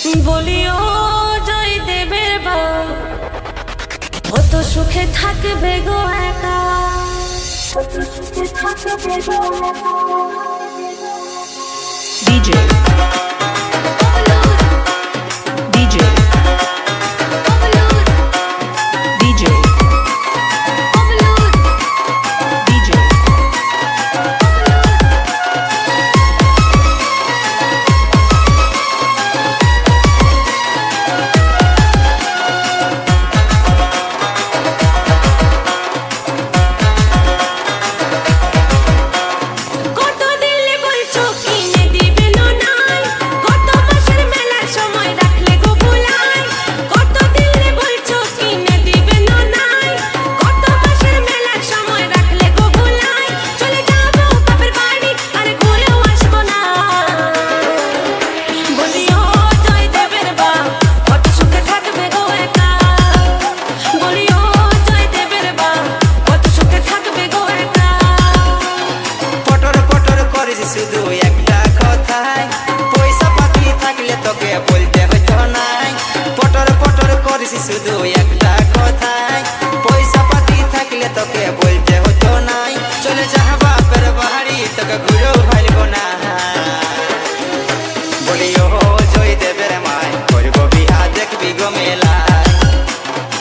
বলিও জয় দেবের বা কত সুখে থাকবে গো একা, কত সুখে থাকবে গো DJ DJ DJ DJ কত দিলে বলছো কিনে দিবে না নাই, কত মাসের মেলার সময় রাখলে গো ভুলাই, কত দিলে বলছো কিনে দিবে না নাই, কত মাসের মেলার সময় রাখলে গো ভুলাই, চলে যাবো বাপের বাড়ি আর ঘুরেও আসবো না। বলিও জয় দেবের বা কত সুখে থাকবে গো একা, বলিও জয় দেবের বা কত সুখে থাকবে গো একা। পটর পটর করিস শুধু একটা কথাই, পয়সা পাতি থাকলে তোকে বলতে হইতো নাই। পটর পটর করিস শুধু একটা কথাই, পয়সা পাতি থাকলে তোকে বলতে হইতো নাই। চলে যা বাপের বাড়ি তোকে ঘুরেও ভালবো না। বলিও জয় দেবের মায় করব বিহা দেখবি গো মেলা,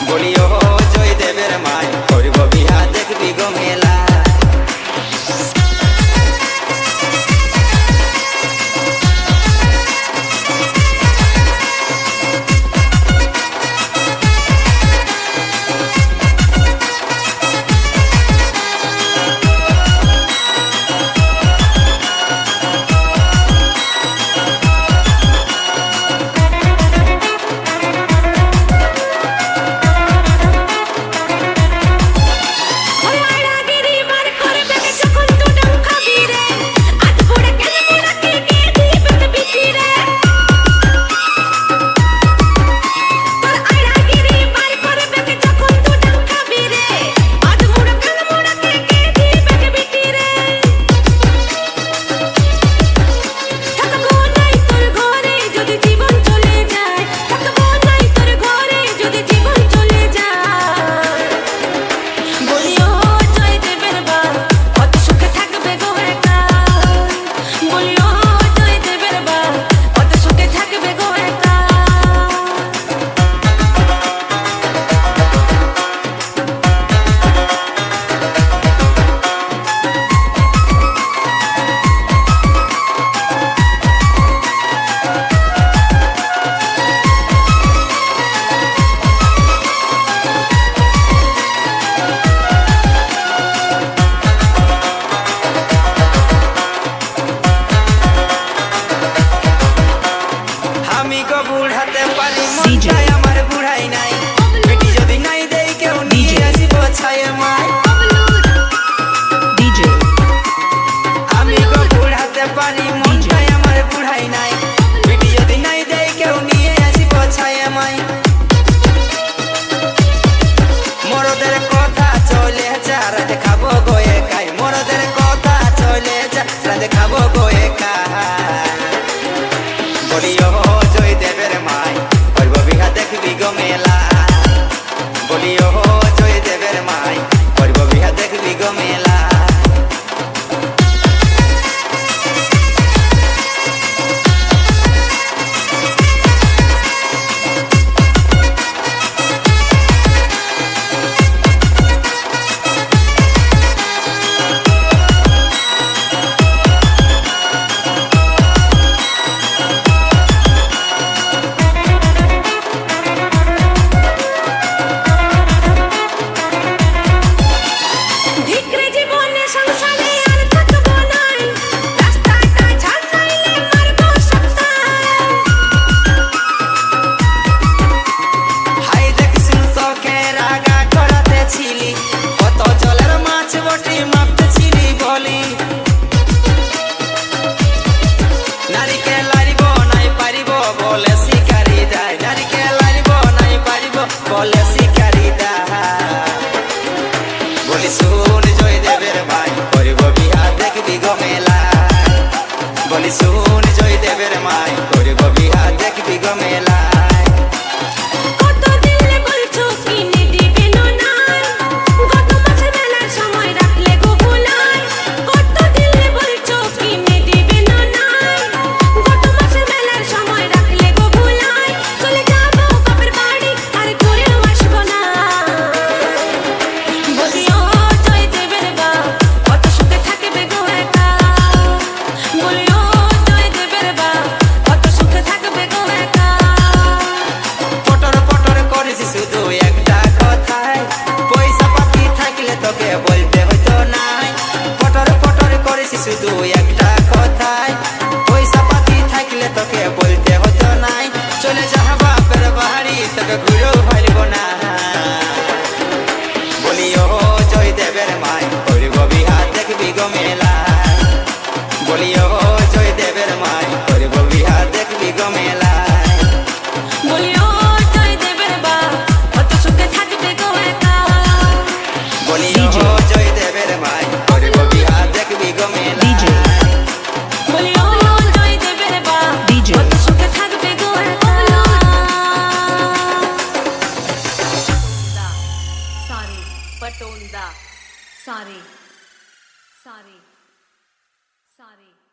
বলিও জয় দেবের মায় করব বিহা দেখবি গো মেলা। ওই আড়াগিরি বার করবে যখন তো ডাং খাবি রে, আজ বুড়ে কেন মোড়াকে গিয়ে দিবে তো বিচি রে। তোর আড়াগিরি বার করবে যখন তো ডাং খাবি রে, আজ বুড়ে কেন মোড়াকে গিয়ে দিবে তো বিচি রে। থাকবো নাই তোর ঘরে যদি জীবন চলে যায়, থাকবো নাই তোর ঘরে যদি জীবন চলে যায়। বলিও জয় দেবের বা কত সুখে থাকবে গো একা, বলিও জয় দেবের বা কত সুখে থাকবে গো একা। আমি গো বুড়াতে পারি DJ মনটাই আমার বুড়াই নাই, বেটি যদি নাই দেই কেউ নিয়ে DJ আসিব ছায়ে মাই। DJ আমি গো বুড়াতে পারি মনটাই আমার বুড়াই নাই, বেটি যদি নাই দেই কেউ নিয়ে আসিব ছায়ে মাই। মরদের কথা চলে যা রাতে খাবো গো একাই, মরদের কথা চলে যা রাতে খাবো গো একাই। বলিও জয় দেবের মাই করব বিহা দেখবি গো মেলা, বলিও জয় দেবের মাই করব বিহা দেখবি গো মেলা। ধিক্রে জীবনে সংসারে আর থাকবো নাই, রাস্তাটা ছাড় নাইলে মারবো সপ্তাহ। হাই দেখছিস তোকে রাগা করাতে ছিলি, কত জলের মাছ বটি মাপতে ছিলি বলি। নারিকে লারিব নাই পারিব বলে শিকারি দেয়, নারিকে লারিব নাই পারিব বলে শিকারি দেয়। বলি শুন জয় দেবের ভাই করব বিহা দেখবি গো মেলা, বলি শুন জয় দেবের মাই করব বিহা দেখবি গো মেলা। তোকে বলতে হতো নাই, চলে যা বাপের বাড়ি তোকে ঘুরেও ভাইব না। বলি ও জয়দেবের মাই করব বিহা দেখবি গো মেলা, বলি ও জয়দেবের মাই করব বিহা দেখবি গো মেলা। বলি ও জয়দেবের বাপ কত সুখে থাকবে গো একা, বলি ও DJ জয়দেবের মাই করব বিহা দেখবি গো মেলা। DJ বলি ও জয়দেবের বাপ DJ কত সুখে থাকবে গো একা। সারে পটोंदा सारे सारे सारे